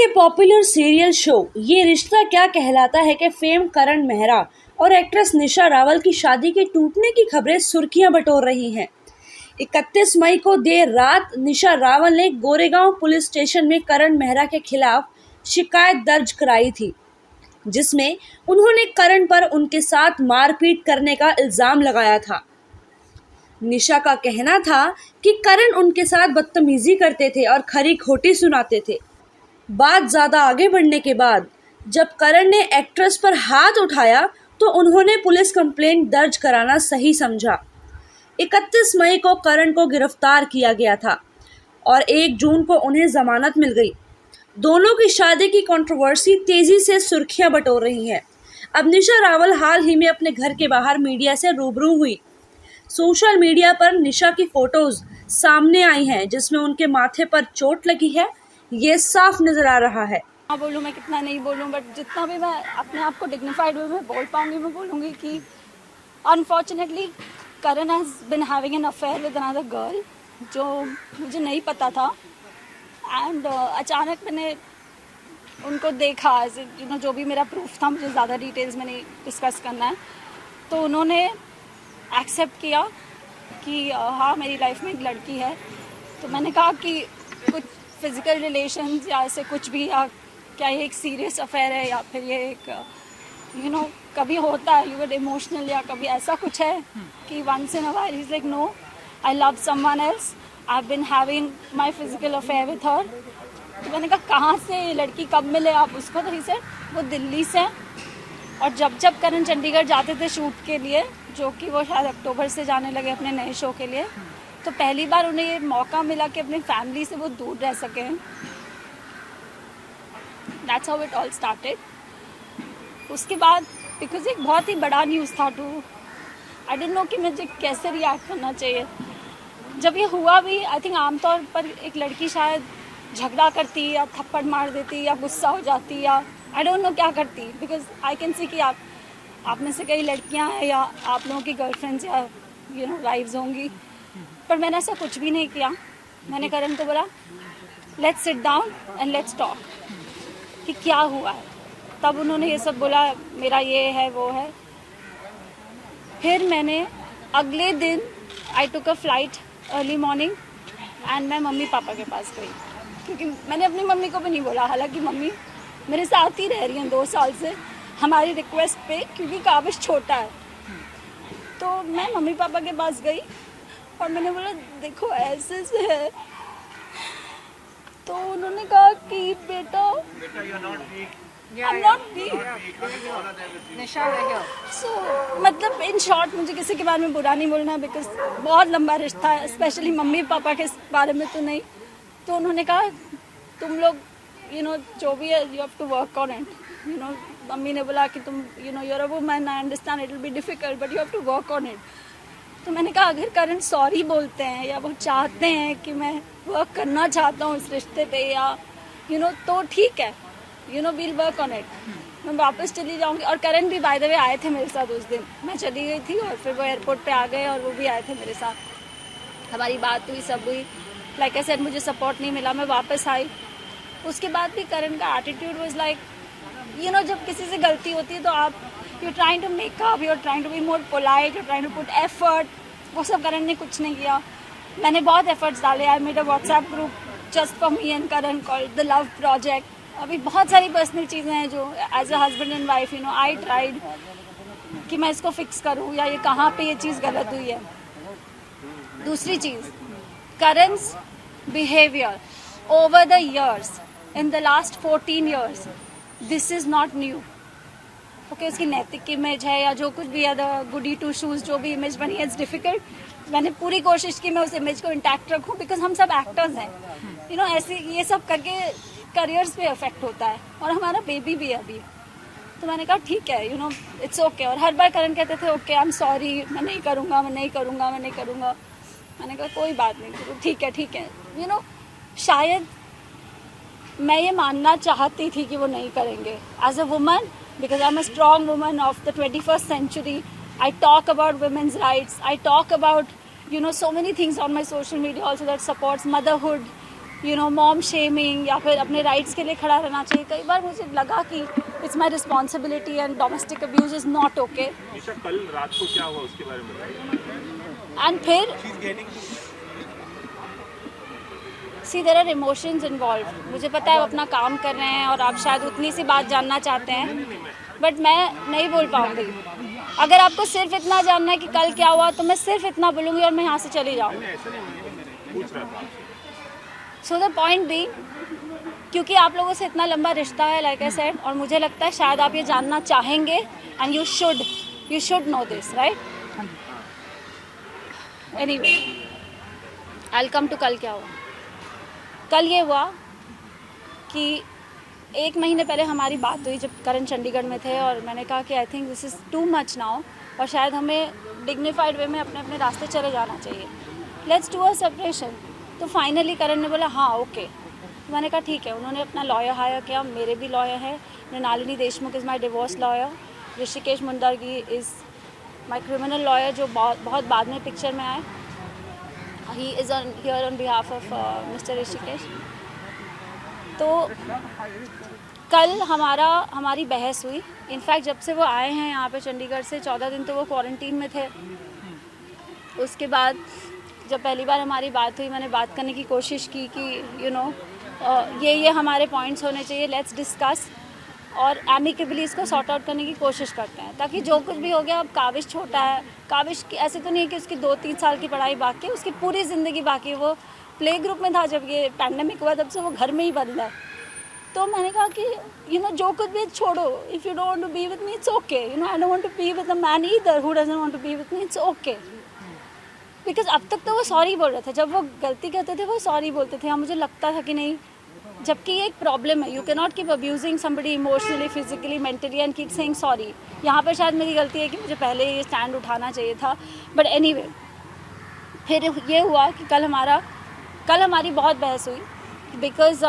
के popular serial show ये रिश्ता क्या कहलाता है के फेम करण मेहरा और एक्ट्रेस निशा रावल की शादी के टूटने की खबरें सुर्खियां बटोर रही हैं। 31 मई को देर रात निशा रावल ने गोरेगांव पुलिस स्टेशन में करण मेहरा के खिलाफ शिकायत दर्ज कराई थी, जिसमें उन्होंने करण पर उनके साथ मारपीट करने का इल्जाम लगाया था। निशा का कहना था कि करण उनके साथ बदतमीजी करते थे और खरी खोटी सुनाते थे। बात ज़्यादा आगे बढ़ने के बाद जब करण ने एक्ट्रेस पर हाथ उठाया तो उन्होंने पुलिस कंप्लेंट दर्ज कराना सही समझा। 31 मई को करण को गिरफ्तार किया गया था और 1 जून को उन्हें जमानत मिल गई। दोनों की शादी की कंट्रोवर्सी तेजी से सुर्खियां बटोर रही है। अब निशा रावल हाल ही में अपने घर के बाहर मीडिया से रूबरू हुई। सोशल मीडिया पर निशा की फोटोज सामने आई हैं, जिसमें उनके माथे पर चोट लगी है, ये साफ नजर आ रहा है। हाँ बोलूँ मैं कितना नहीं बोलूँ, बट जितना भी मैं अपने आप को डिग्निफाइड वे में बोल पाऊँगी मैं बोलूँगी कि unfortunately Karan has been having an affair with another girl, जो मुझे नहीं पता था। एंड अचानक मैंने उनको देखा, जो भी मेरा प्रूफ था, मुझे ज़्यादा डिटेल्स में नहीं डिस्कस करना है, तो उन्होंने एक्सेप्ट किया कि हाँ मेरी लाइफ में एक लड़की है। तो मैंने कहा कि कुछ फिजिकल रिलेशंस या ऐसे कुछ भी, या क्या ये एक सीरियस अफेयर है या फिर ये एक कभी होता है यू गेट इमोशनल, या कभी ऐसा कुछ है कि once in a while is like no I love someone else, I have been having my physical affair with her. तो मैंने कहा कहाँ से लड़की, कब मिले आप उसको? तो ही सेड वो दिल्ली से, और जब करण चंडीगढ़ जाते थे शूट के लिए, जो कि वो शायद अक्टूबर से जाने लगे अपने नए शो के लिए, तो पहली बार उन्हें ये मौका मिला कि अपनी फैमिली से वो दूर रह सकें। That's how it all started. उसके बाद बिकॉज एक बहुत ही बड़ा न्यूज़ था आई डिडंट नो कि मुझे कैसे रिएक्ट करना चाहिए। जब ये हुआ भी, आई थिंक आमतौर पर एक लड़की शायद झगड़ा करती या थप्पड़ मार देती या गुस्सा हो जाती या आई डोंट नो क्या करती, बिकॉज आई कैन सी कि आप में से कई लड़कियां हैं या आप लोगों की गर्लफ्रेंड्स या वाइफ्स होंगी, पर मैंने ऐसा कुछ भी नहीं किया। मैंने करण को बोला let's sit down and let's talk कि क्या हुआ है। तब उन्होंने ये सब बोला, मेरा ये है वो है। फिर मैंने अगले दिन I took a flight early morning and मैं मम्मी पापा के पास गई, क्योंकि मैंने अपनी मम्मी को भी नहीं बोला। हालांकि मम्मी मेरे साथ ही रह रही हैं 2 साल से हमारी रिक्वेस्ट पे, क्योंकि काबिश छोटा है। तो मैं मम्मी पापा के पास गई और मैंने बोला देखो ऐसे से है। तो उन्होंने कहा कि बेटा I'm not weak. So, मतलब इन शॉर्ट मुझे किसी के बारे में बुरा नहीं बोलना है, बिकॉज बहुत लंबा रिश्ता है, स्पेशली मम्मी पापा के बारे में तो नहीं। तो उन्होंने कहा तुम लोग जो भी है you have to work on it. Mummy ने बोला कि तुम you are a woman, I understand it will be difficult but you have to work on it. तो मैंने कहा अगर करण सॉरी बोलते हैं या वो चाहते हैं कि मैं वर्क करना चाहता हूँ इस रिश्ते पे, या तो ठीक है, वील वर्क ऑन इट। मैं वापस चली जाऊँगी। और करण भी बाय द वे आए थे मेरे साथ उस दिन। मैं चली गई थी और फिर वो एयरपोर्ट पे आ गए और वो भी आए थे मेरे साथ। हमारी बात हुई, सब हुई। लाइक आई सेड मुझे सपोर्ट नहीं मिला, मैं वापस आई। उसके बाद भी करण का एटीट्यूड वाज लाइक जब किसी से गलती होती है तो आप you trying to make up, you trying to be more polite, you trying to put effort. वो सब करण ने कुछ नहीं किया। मैंने बहुत एफर्ट्स डाले। I made a WhatsApp group just for me and Karan called the love project. अभी बहुत सारी पर्सनल चीज़ें हैं जो as a husband and wife I tried कि मैं इसको फिक्स करूँ या ये कहाँ पे ये चीज़ गलत हुई है। दूसरी चीज़, करण's behaviour over the years, in the last 14 years, this is not new. Okay, उसकी नैतिक इमेज है या जो कुछ भी है, द गुडी टू शूज़ जो भी इमेज बनी है, इट्स डिफिकल्ट। मैंने पूरी कोशिश की मैं उस इमेज को इंटैक्ट रखूं, बिकॉज हम सब एक्टर्स हैं। ऐसे ये सब करके करियर्स पे इफेक्ट होता है और हमारा बेबी भी है अभी। तो मैंने कहा ठीक है, इट्स ओके। और हर बार करण कहते थे ओके आई एम सॉरी, मैं नहीं करूँगा, मैं नहीं करूँगा, मैं नहीं करूँगा। मैंने कहा कोई बात नहीं, तो ठीक है ठीक है। शायद मैं ये मानना चाहती थी कि वो नहीं करेंगे। As a woman, because I'm a strong woman of the 21st century, I talk about women's rights, I talk about so many things on my social media also that supports motherhood, mom shaming या फिर अपने rights के लिए खड़ा रहना चाहिए। कई बार मुझे लगा कि it's my responsibility and domestic abuse is not okay. कल रात को क्या हुआ उसके बारे में बताइए। एंड फिर सी देयर आर इमोशंस इन्वॉल्व। मुझे पता है वो अपना काम कर रहे हैं और आप शायद उतनी सी बात जानना चाहते हैं, बट मैं नहीं बोल पाऊँगी। अगर आपको सिर्फ इतना जानना है कि कल क्या हुआ तो मैं सिर्फ इतना बोलूँगी और मैं यहाँ से चली जाऊँगी। सो द पॉइंट बी, क्योंकि आप लोगों से इतना लंबा रिश्ता है लाइक आई सेड, और मुझे लगता है शायद आप ये जानना चाहेंगे and you should know this, right? Anyway, I will come to कल क्या हुआ। कल ये हुआ कि 1 महीने पहले हमारी बात हुई जब करण चंडीगढ़ में थे, और मैंने कहा कि I think this is too much now और शायद हमें डिग्निफाइड वे में अपने अपने रास्ते चले जाना चाहिए। Let's do a separation. तो फाइनली करण ने बोला हाँ ओके। मैंने कहा ठीक है। उन्होंने अपना लॉयर हायर किया, मेरे भी लॉयर है। Mrinalini Deshmukh is my divorce lawyer, Rishikesh Mundargi is my criminal lawyer जो बहुत बाद में पिक्चर में आए। He is here on behalf of mister Rishikesh. तो कल हमारी बहस हुई। इनफैक्ट जब से वो आए हैं यहाँ पे चंडीगढ़ से 14 दिन तो वो क्वारंटीन में थे। उसके बाद जब पहली बार हमारी बात हुई, मैंने बात करने की कोशिश की कि ये हमारे पॉइंट्स होने चाहिए, लेट्स डिस्कस और एमिकेबली इसको सॉर्ट आउट करने की कोशिश करते हैं, ताकि जो कुछ भी हो गया। अब काविश छोटा है, काविश की ऐसे तो नहीं है कि उसकी 2-3 साल की पढ़ाई बाकी है, उसकी पूरी ज़िंदगी बाकी है। वो प्ले ग्रुप में था जब ये पैंडेमिक हुआ, तब से वो घर में ही बंद है। तो मैंने कहा कि जो कुछ भी छोड़ो, if you don't want to be with me it's okay, I don't want to be with a man either who doesn't want to be with me, it's okay. Because अब तक तो वो सॉरी बोल रहे थे, जब वो गलती करते थे वो सॉरी बोलते थे। हाँ, मुझे लगता था कि नहीं, जबकि ये एक प्रॉब्लम है। You can not keep abusing somebody emotionally, physically, mentally and keep saying sorry. यहाँ पर शायद मेरी गलती है कि मुझे पहले ये स्टैंड उठाना चाहिए था, बट एनीवे फिर ये हुआ कि कल हमारी बहुत बहस हुई। बिकॉज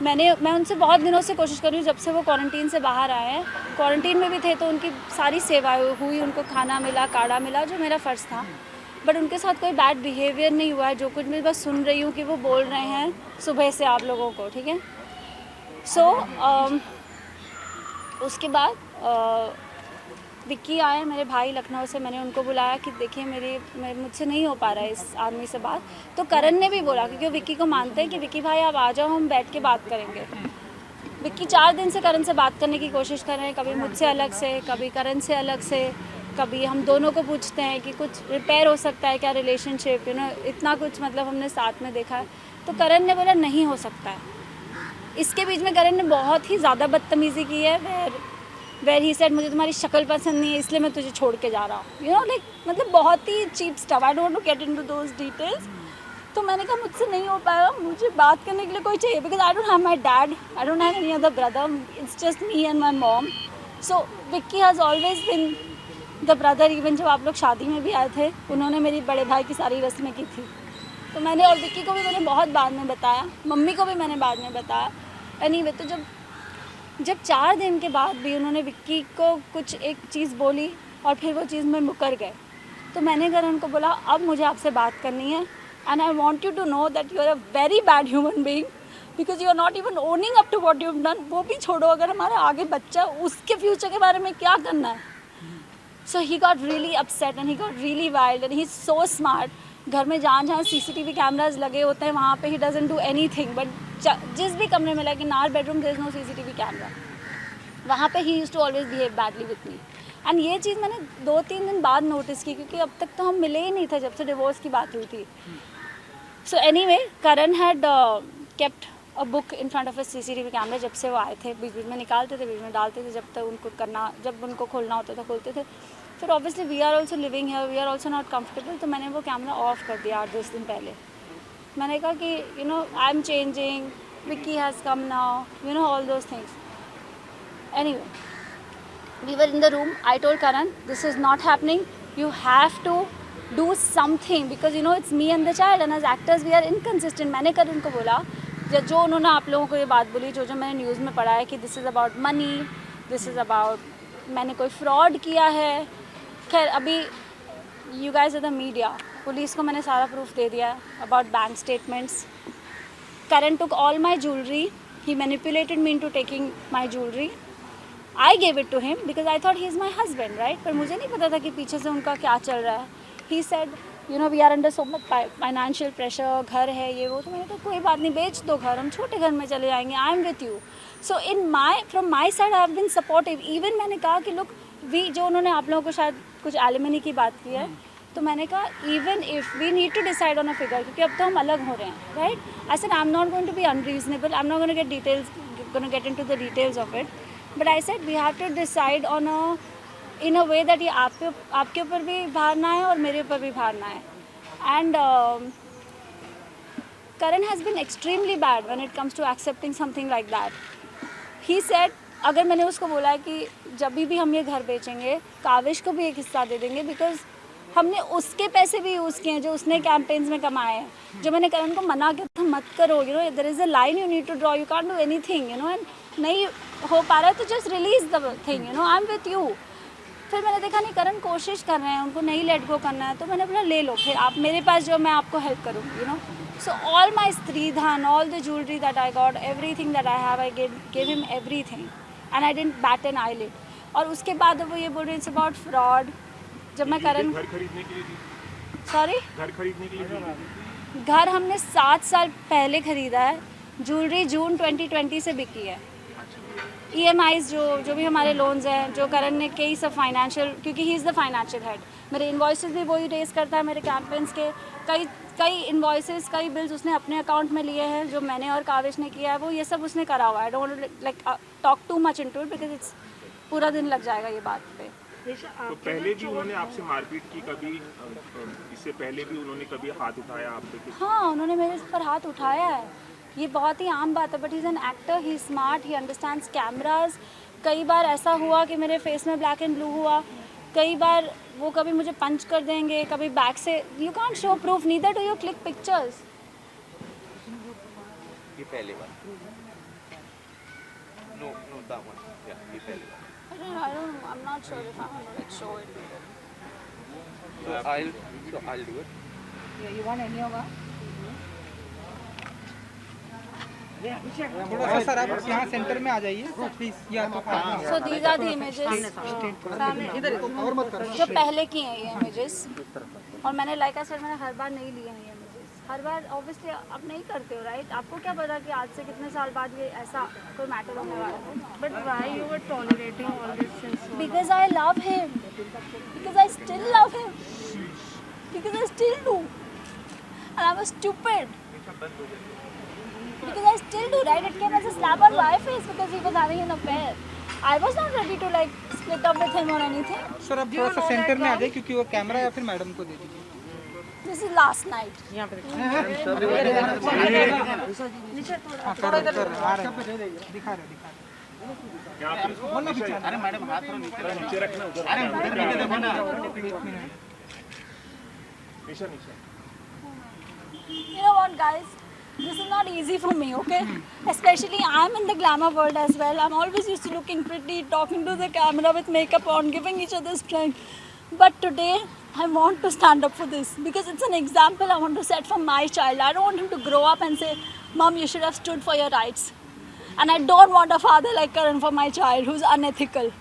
मैं उनसे बहुत दिनों से कोशिश कर रही हूँ, जब से वो क्वारंटीन से बाहर आए हैं। क्वारंटीन में भी थे तो उनकी सारी सेवाएं हुई, उनको खाना मिला, काढ़ा मिला, जो मेरा फ़र्ज़ था। बट उनके साथ कोई बैड बिहेवियर नहीं हुआ है। जो कुछ मैं बस सुन रही हूँ कि वो बोल रहे हैं सुबह से आप लोगों को, ठीक है। सो उसके बाद विक्की आए, मेरे भाई लखनऊ से। मैंने उनको बुलाया कि देखिए मुझसे नहीं हो पा रहा है इस आदमी से बात। तो करण ने भी बोला, क्योंकि वो विक्की को मानते हैं कि विक्की भाई आप आ जाओ, हम बैठ के बात करेंगे। विक्की 4 दिन से करण से बात करने की कोशिश कर रहे हैं, कभी मुझसे अलग से, कभी करण से अलग से, कभी हम दोनों को पूछते हैं कि कुछ रिपेयर हो सकता है क्या रिलेशनशिप, इतना कुछ मतलब हमने साथ में देखा है। तो करण ने बोला नहीं हो सकता है। इसके बीच में करण ने बहुत ही ज़्यादा बदतमीज़ी की है, वेर ही सेड मुझे तुम्हारी शक्ल पसंद नहीं है इसलिए मैं तुझे छोड़ के जा रहा हूँ, लाइक मतलब बहुत ही cheap stuff. I don't know get into those details. तो मैंने कहा मुझसे नहीं हो पाएगा, मुझे बात करने के लिए कोई चाहिए, because I don't have my dad, I don't have any other brother, it's just me and my mom. So Vicky has always been the brother. Even जब आप लोग शादी में भी आए थे, उन्होंने मेरी बड़े भाई की सारी रस्में की थी। तो मैंने, और विक्की को भी मैंने बहुत बाद में बताया, मम्मी को भी मैंने बाद में बताया। एनीवे, तो जब 4 दिन के बाद भी उन्होंने विक्की को कुछ एक चीज़ बोली और फिर वो चीज़ में मुकर गए, तो मैंने करण को बोला अब मुझे आपसे बात करनी है, and I want you to know that you are a very bad human being, because you are not even owning up to what you have done. वो भी छोड़ो, अगर हमारा आगे बच्चा, उसके फ्यूचर के बारे में क्या करना है। So he got really upset and he got really wild and he is so smart. घर में जहाँ CCTV कैमराज लगे होते हैं वहाँ पे ही doesn't do anything, but जिस भी कमरे में, like in our bedroom there is no CCTV camera, वहाँ पे ही used to always behave badly with me. And ये चीज़ मैंने 2-3 दिन बाद नोटिस की, क्योंकि अब तक तो हम मिले ही नहीं थे जब से डिवोर्स की बात हुई थी। So anyway, Karan had kept a book in front of a CCTV camera. जब से वो आए थे, बीच बीच में निकालते थे, बीच में डालते थे, जब तक उनको करना, जब उनको खोलना होता था खोलते थे। फिर obviously we are also living here, we are also not comfortable, तो मैंने वो कैमरा ऑफ कर दिया 8-10 दिन पहले। मैंने कहा कि I am changing, Vicky has come now, all those things. Anyway, we were in the room. I told Karan, this is not happening, you have to do something, because it's me and the child, and as actors we are inconsistent. मैंने करण को बोला, जो उन्होंने आप लोगों को ये बात बोली, जो मैंने न्यूज़ में पढ़ा है कि this is about money, this is about मैंने कोई फ्रॉड किया है। खैर, अभी you guys are the media, police को मैंने सारा प्रूफ दे दिया है about bank statements. Karan took all my jewelry. He manipulated me into taking my jewelry. I gave it to him because I thought he is my husband, right? पर मुझे नहीं पता था कि पीछे से उनका क्या चल रहा है. He said, you know, we are under so much financial pressure. घर है ये वो. तो मैंने कहा कोई बात नहीं, बेच दो घर, हम छोटे घर में चले जाएंगे. I am with you. So from my side I have been supportive. Even मैंने कहा कि look, जो उन्होंने आप लोगों को शायद कुछ एलिमनी की बात की है, तो मैंने कहा even if we need to decide on a figure, क्योंकि अब तो हम अलग हो रहे हैं, right. I said I am not going to be unreasonable, I am not going get into the details of it, but I said we have to decide on in a way that ये आपके ऊपर भी भार ना है और मेरे ऊपर भी भार ना है. And Karan has been extremely bad when it comes to accepting something like that. He said, अगर मैंने उसको बोला है कि जब भी हम ये घर बेचेंगे काविश को भी एक हिस्सा दे देंगे, बिकॉज हमने उसके पैसे भी यूज़ किए हैं जो उसने कैंपेन्स में कमाए हैं. जो मैंने करण को मना किया था मत करो, you know, there is a line you need to draw, you can't do anything, you know, and नहीं हो पा रहा है तो just release the thing, you know, I am with you. फिर मैंने देखा नहीं करण कोशिश कर रहे हैं, उनको नहीं लेट गो करना है, तो मैंने बोला ले लो, फिर आप मेरे पास जो मैं आपको हेल्प करूँगी, you know. So all my Stridhan, all the jewelry that I got, everything that I have, I gave him everything, and I didn't bat an eyelid. और उसके बाद वो ये बोल रहे हैं about fraud. जब मैं करण घर खरीदने के लिए थी? Sorry? घर खरीदने के लिए थी? घर हमने 7 साल पहले खरीदा है. ज्वेलरी जून 2020 से बिकी है. EMIs जो भी हमारे लोन्स हैं, जो करण ने कई सब फाइनेंशियल, क्योंकि he is the financial head, मेरे इन्वॉइसेस भी वही रेस करता है, मेरे कैंपेन्स के कई इन्वॉइसेस, कई बिल्स उसने अपने अकाउंट में लिए हैं, जो मैंने और काविश ने किया है, वो ये सब उसने करा हुआ है. I don't like talk too much into it because it's पूरा दिन लग जाएगा ये बात पे. तो पहले भी उन्होंने आपसे मारपीट की कभी? इससे पहले भी उन्होंने कभी हाथ उठाया आप पे? हाँ, उन्होंने मेरे पर हाथ उठाया है, ये बहुत ही आम बात है. But he is an actor, he is smart, he understands cameras. कई बार ऐसा हुआ कि मेरे फेस में ब्लैक एंड ब्लू हुआ, कई बार वो कभी मुझे पंच कर देंगे, कभी बैक से. You can't show proof, neither do you click pictures. ये पहली बार. Know that one. या ये पहली बार. I'm not sure if I'm gonna like show it. So I'll do it. Yeah, you want any होगा? थोड़ा सा सर आप यहाँ सेंटर में आ जाइए प्लीज. या तो So these are the images जो पहले की हैं ये images. और मैंने like I said, मैंने हर बार नहीं लिए हैं ये images. हर बार obviously आप नहीं करते हो, right? आपको क्या पता कि आज से कितने साल बाद ये ऐसा कोई मैटर होने वाला है. But why you were tolerating all this since so long? Because I love him. Because I still love him. Because I still do. And I was stupid. Because I still do, right? It came as a slap on my face because he was having an affair. I was not ready to like split up with him or anything. Sir अब थोड़ा सा centre में आ जाए क्योंकि वो camera या फिर madam को दे दीजिए. This is last night. थोड़ा इधर आ रहे हैं, दिखा रहे. अरे मैडम हाथ थोड़ा नीचे रखना. अरे निशा. You know what, guys? This is not easy for me, okay? Especially I'm in the glamour world as well. I'm always used to looking pretty, talking to the camera with makeup on, giving each other strength. But today, I want to stand up for this because it's an example I want to set for my child. I don't want him to grow up and say, Mom, you should have stood for your rights. And I don't want a father like Karan for my child who's unethical.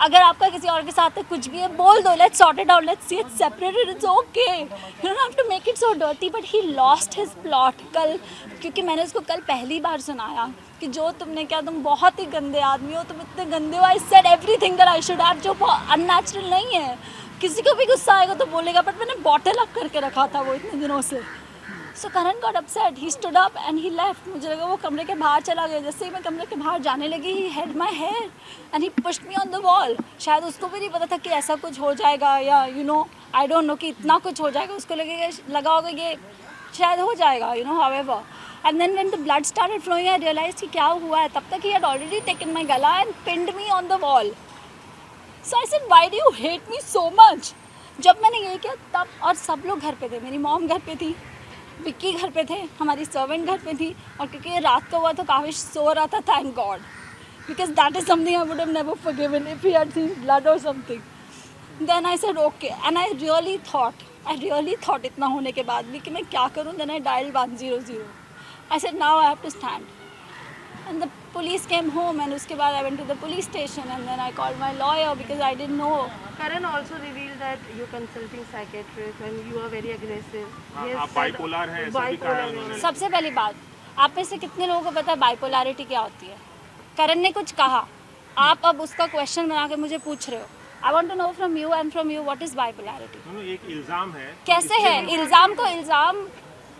अगर आपका किसी और के साथ कुछ भी है बोल दो, let's sort it out, let's see it separated, it's okay, you don't have to make it so dirty. But he lost his plot कल, क्योंकि मैंने उसको कल पहली बार सुनाया कि जो तुमने किया, तुम बहुत ही गंदे आदमी हो, तुम इतने गंदे हो. I said everything that I should have, जो अननेचुरल नहीं है. किसी को भी गुस्सा आएगा तो बोलेगा, बट मैंने बॉटल अप करके रखा था वो इतने दिनों से. So Karan got upset, he stood up and he left. मुझे लगा वो कमरे के बाहर चला गया. जैसे ही मैं कमरे के बाहर जाने लगी, he held my hair and he pushed me on the wall. शायद उसको भी नहीं पता था कि ऐसा कुछ हो जाएगा, या you know I don't no कि इतना कुछ हो जाएगा. उसको लगा होगा ये शायद हो जाएगा, you know, however. And then when the blood started flowing I realised कि क्या हुआ है. तब तक he had already taken my गला and pinned me on the wall. So I said, why do you hate me so much. जब मैंने ये किया तब, और सब लोग घर पे थे, मेरी मॉम घर पे थी, विक्की घर पे थे, हमारी सर्वेंट घर पे थी. और क्योंकि ये रात का हुआ तो काविश सो रहा था, thank God, because that is something I would have never forgiven if he had seen blood और something. Then I said okay, and I really thought इतना होने के बाद भी कि मैं क्या करूं. Then I dialled 100. I said, now I have to stand. And the police came home, and उसके बाद I went to the police station, and then I called my lawyer because I didn't know. Karan also revealed that you're consulting psychiatrist and you are very aggressive. He has आप said- bipolar हैं ऐसा भी कहा है उन्होंने। सबसे पहली बात, आप में से कितने लोगों को पता है बाइपोलैरिटी क्या होती है? करण ने कुछ कहा, आप अब उसका क्वेश्चन बना के मुझे पूछ रहे हो। I want to know from you and from you what is bipolarity. एक इल्जाम है। कैसे है? इल्जाम को इल्जाम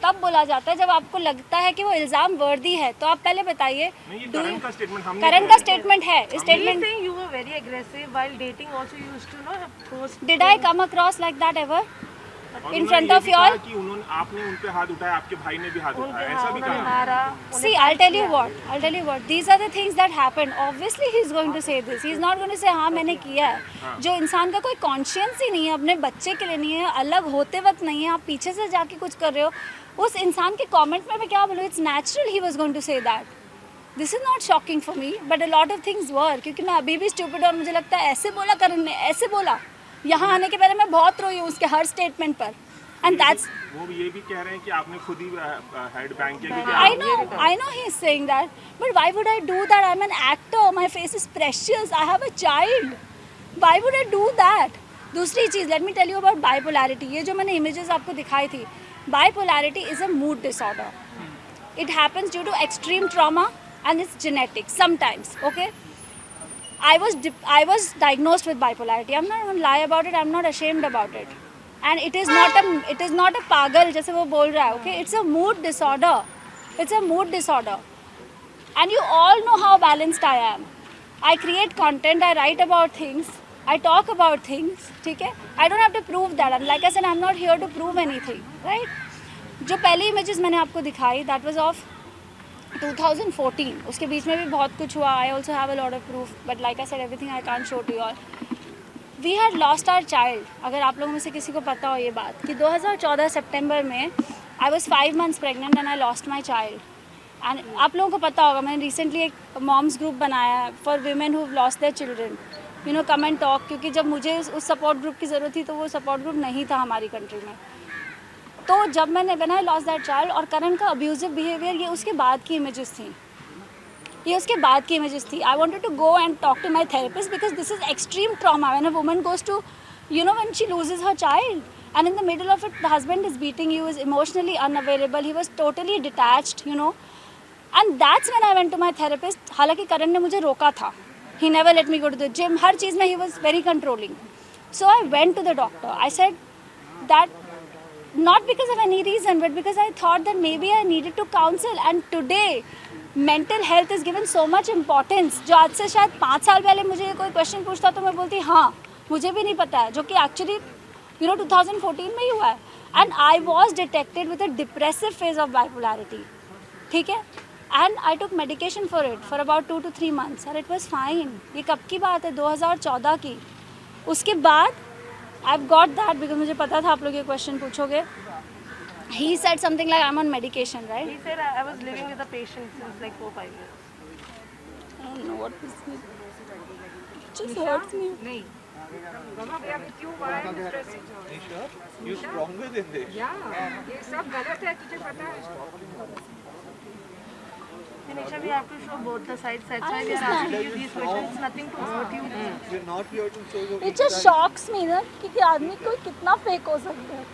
तब बोला जाता है जब आपको लगता है कि वो इल्जाम वर्दी है, तो आप पहले बताइए। नहीं, ये करण का स्टेटमेंट हमने करण का स्टेटमेंट है, He is statement. saying you were very aggressive while dating. Also, you used to know post. Did I come across like that ever? और In उन्होंने front ये of भी you कहा all? कि उन्होंने आपने उन पे हाथ उठाया, आपके भाई ने भी हाथ उनके उठाया, ऐसा भी उन्होंने कहा। मारा। See, I'll tell you what. These are the things that happened. Obviously, he's going to say this. He's not going to say हाँ मैंने किया है। जो इंसान का कोई कॉन्शियंस ही नहीं है, अपने बच्चे के लिए नहीं है, अलग होते वक्त नहीं है, आप पीछे से जाके कुछ कर रहे हो, उस इंसान के कमेंट में मैं क्या बोलूँ? It's natural he was going to say that. This is not shocking for me, but a lot of things were. क्योंकि मैं अभी भी stupid और मुझे लगता है ऐसे बोला करण ने, ऐसे बोला। यहाँ आने के पहले मैं बहुत रोई हूँ उसके हर स्टेटमेंट पर। And that's वो ये भी कह रहे हैं कि आपने खुद ही हेड बैंक किया क्योंकि I know he's saying that, but why would I do that? I'm an actor. My face is precious. I have a child. Why would I do that? दूसरी चीज़, let me tell you about bipolarity. ये जो मैंने images आपको दिखाई थी, bipolarity is a mood disorder. It happens due to extreme trauma and it's genetic sometimes. Okay. I was diagnosed with bipolarity. I'm not going to lie about it. I'm not ashamed about it. And it is not a pagal जैसे वो बोल रहा है. Okay, it's a mood disorder. It's a mood disorder. And you all know how balanced I am. I create content. I write about things. I talk about things. ठीक है? I don't have to prove that. And like I said, I'm not here to prove anything. Right? जो पहली images मैंने आपको दिखाई, that was of 2014. उसके बीच में भी बहुत कुछ हुआ. I also have a lot of proof. But like I said, everything I can't show to you all. We had lost our child. अगर आप लोगों में से किसी को पता हो ये बात कि 2014 सितंबर में I was 5 months pregnant and I lost my child. And आप लोगों को पता होगा, मैंने recently एक moms group बनाया है for women who've lost their children. You know, come and talk. क्योंकि जब मुझे उस support group की ज़रूरत थी तो वो support group नहीं था हमारी country में. तो जब मैंने when I lost that child और करण का abusive behavior, ये उसके बाद की images थी. ये उसके बाद की images थी. I wanted to go and talk to my therapist because this is extreme trauma. When a woman goes to, you know, when she loses her child and in the middle of it, the husband is beating you, is emotionally unavailable. He was totally detached, you know. And that's when I went to my therapist. हालांकि करण ने मुझे रोका था. He never let me go to the gym. हर चीज़ में he was very controlling. So I went to the doctor. I said that not because of any reason, but because I thought that maybe I needed to counsel. And today, mental health is given so much importance. जो आज से शायद 5 साल पहले मुझे कोई question पूछता तो मैं बोलती हाँ मुझे भी नहीं पता है, जो कि एक्चुअली 2014 में ही हुआ है. And I was detected with a depressive phase of bipolarity. ठीक है. And I took medication for it for about 2 to 3 months और इट वॉज फाइन. ये कब की बात है? 2014 की. उसके बाद आई गॉट दैट बिकॉज मुझे पता था आप लोग ये क्वेश्चन पूछोगे. He said something like I'm on medication, right? He said I was living with a patient since like 4-5 years. I don't know what this means. It just hurts me. नहीं मामा भैया with you why I'm stressing. You're stronger than this. Yeah, ये सब गलत है, तुझे पता है. Dinisha, we have to show both the sides. That's why we are asking you these questions. It's nothing to hurt you. We're not here to show you. It just shocks me ना कि आदमी कोई कितना fake हो सकता है.